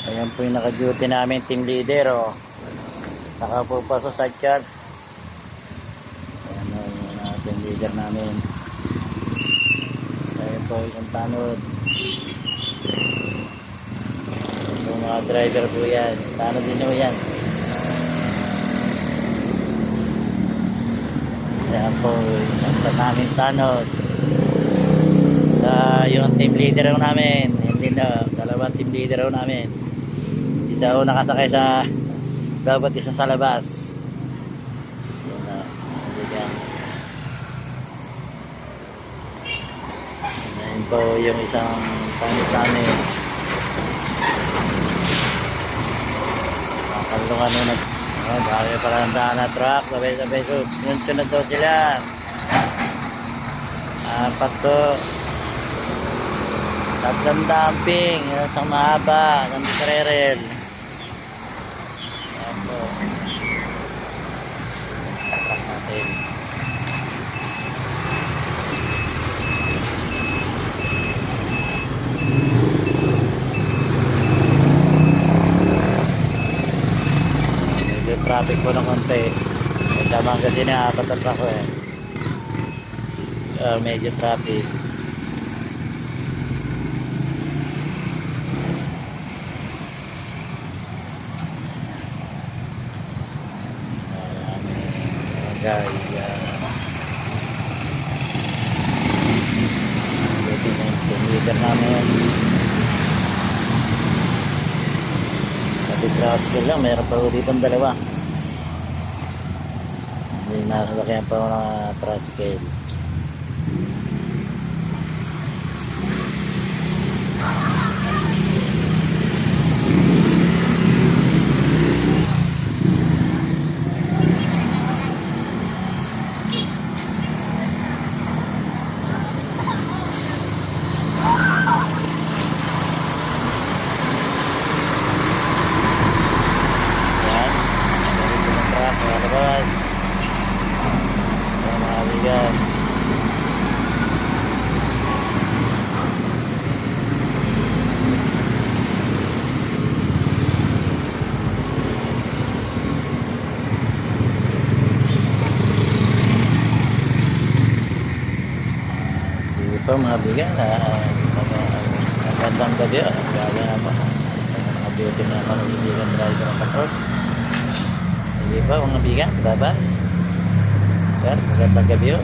Ayan po yung naka-duty namin team leader, oh. Nakapo pa sa side card. Ayan po yung team leader namin. Ayan po yung tanod. Ayan po mga driver po yan. Tanod din po yan. Ayan po yung namin tanod. Yung team leader namin. Hindi na, dalawang team leader namin. Isa ho nakasakay sa dapat, isa sa labas. Yun na, ayun po yung isang panit namin. Nakakalungan nun na dami pala ng daan na truck, sabay-sabay so sunod daw sila. Apat to, tatlong dumping, isang mahaba ng trerel. Ayan po, tapak natin. Medyo traffic po ng konti. Tamang kasi na apat ang truck ko eh. Medyo traffic. Guys, yung leader namin. Sabi traffic lang, meron pa ulit ang dalawa. Hindi nasasakyan pa mga tricycle. Ito mga bigan, magandang gabi, gaya na ba mga beauty na pamiligan driver ng patrol. Hindi ba mga bigan, bye bye sir, magandang gabi.